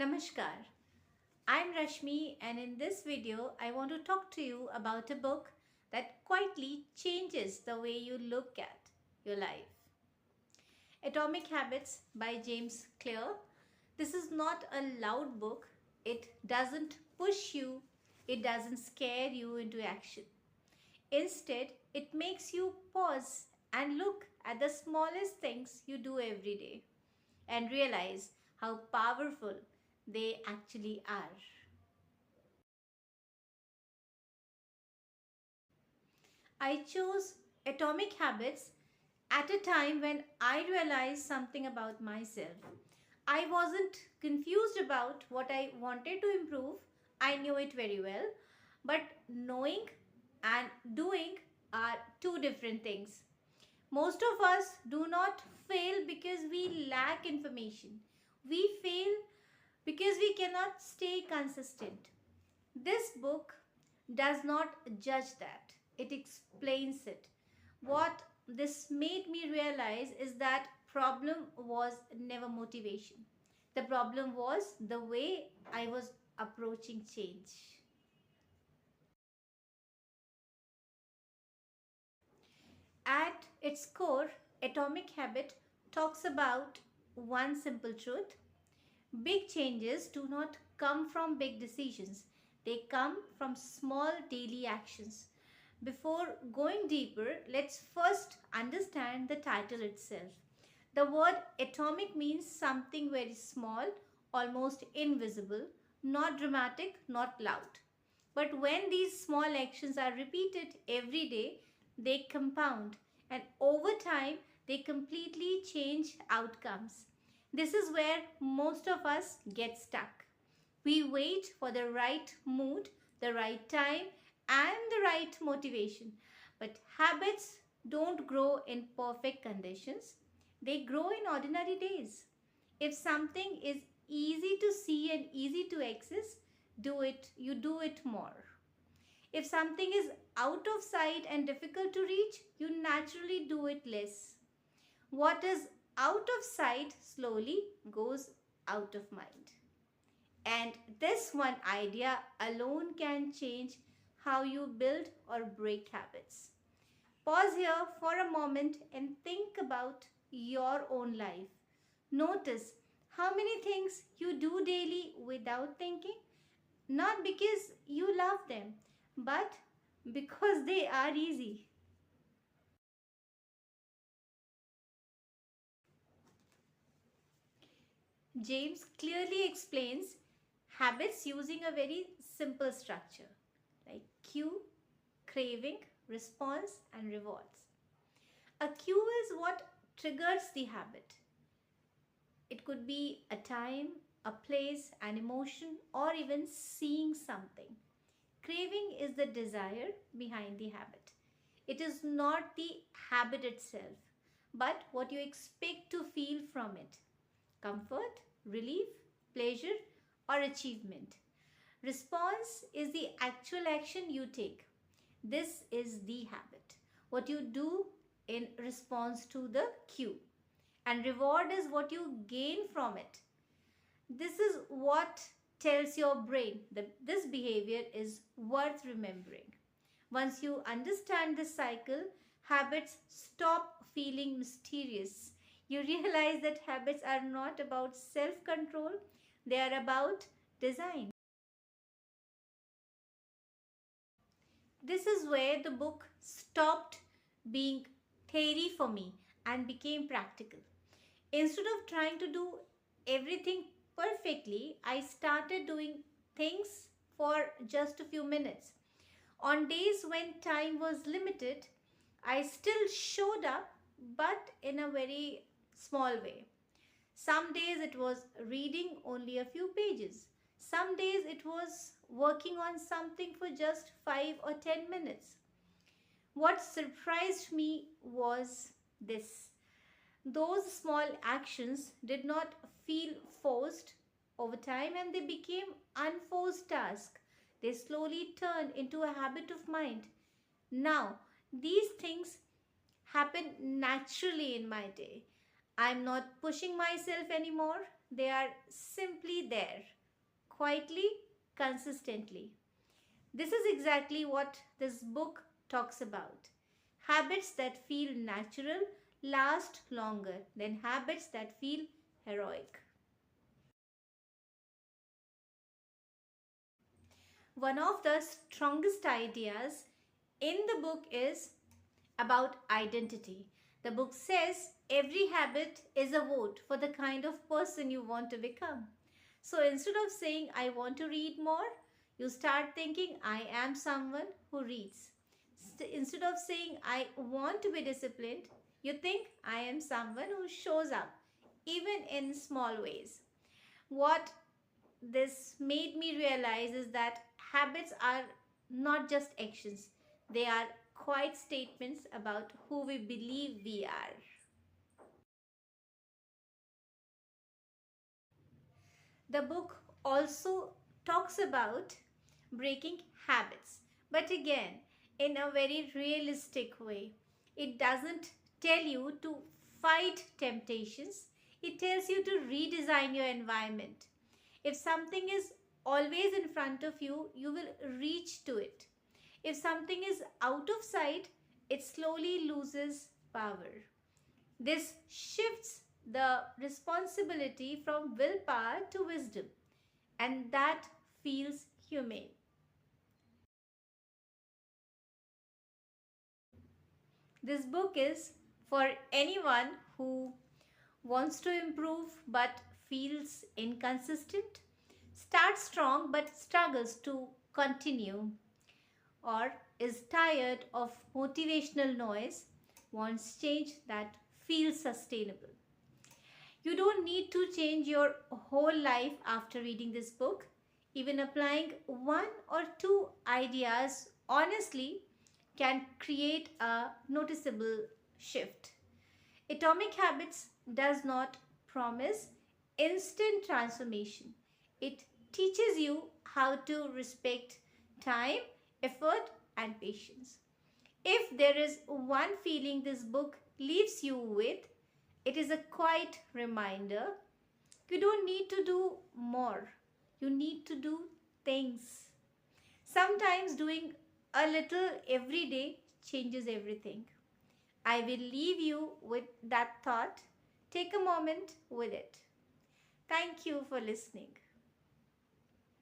Namaskar. I'm Rashmi, and in this video I want to talk to you about a book that quietly changes the way you look at your life. Atomic Habits by James Clear. This is not a loud book. It doesn't push you. It doesn't scare you into action. Instead, it makes you pause and look at the smallest things you do every day and realize how powerful they actually are. I chose Atomic Habits at a time when I realized something about myself. I wasn't confused about what I wanted to improve, I knew it very well, but knowing and doing are two different things. Most of us do not fail because we lack information. We fail because we cannot stay consistent. This book does not judge that, it explains it. What this made me realize is that problem was never motivation. The problem was the way I was approaching change. At its core, Atomic Habit talks about one simple truth. Big changes do not come from big decisions, they come from small daily actions. Before going deeper, let's first understand the title itself. The word atomic means something very small, almost invisible, not dramatic, not loud. But when these small actions are repeated every day, they compound and over time they completely change outcomes. This is where most of us get stuck. We wait for the right mood, the right time, and the right motivation. But habits don't grow in perfect conditions, they grow in ordinary days. If something is easy to see and easy to access, you do it more. If something is out of sight and difficult to reach, you naturally do it less. What is out of sight slowly goes out of mind. And this one idea alone can change how you build or break habits. Pause here for a moment and think about your own life. Notice how many things you do daily without thinking, not because you love them, but because they are easy. James clearly explains habits using a very simple structure like cue, craving, response, and rewards. A cue is what triggers the habit. It could be a time, a place, an emotion, or even seeing something. Craving is the desire behind the habit. It is not the habit itself, but what you expect to feel from it: comfort, relief, pleasure, or achievement. Response is the actual action you take. This is the habit. What you do in response to the cue. And reward is what you gain from it. This is what tells your brain that this behavior is worth remembering. Once you understand this cycle, habits stop feeling mysterious. You realize that habits are not about self control, they are about design. This is where the book stopped being theory for me and became practical. Instead of trying to do everything perfectly, I started doing things for just a few minutes. On days when time was limited, I still showed up, but in a very small way. Some days it was reading only a few pages. Some days it was working on something for just 5 or 10 minutes. What surprised me was this: those small actions did not feel forced over time and they became unforced tasks. They slowly turned into a habit of mind. Now, these things happen naturally in my day. I'm not pushing myself anymore. they are simply there, quietly, consistently. This is exactly what this book talks about. Habits that feel natural last longer than habits that feel heroic. One of the strongest ideas in the book is about identity. The book says every habit is a vote for the kind of person you want to become. So instead of saying, I want to read more, you start thinking, I am someone who reads. Instead of saying, I want to be disciplined, you think, I am someone who shows up, even in small ways. What this made me realize is that habits are not just actions, they are quiet statements about who we believe we are. The book also talks about breaking habits, but again, in a very realistic way. It doesn't tell you to fight temptations, it tells you to redesign your environment. If something is always in front of you, you will reach to it. If something is out of sight, it slowly loses power. This shifts the responsibility from willpower to wisdom, and that feels humane. This book is for anyone who wants to improve but feels inconsistent, starts strong but struggles to continue, or is tired of motivational noise, wants change that feels sustainable. You don't need to change your whole life after reading this book. Even applying one or two ideas honestly can create a noticeable shift. Atomic Habits does not promise instant transformation. It teaches you how to respect time, effort, and patience. If there is one feeling this book leaves you with, it is a quiet reminder you don't need to do more. You need to do things. Sometimes doing a little every day changes everything. I will leave you with that thought. Take a moment with it. Thank you for listening.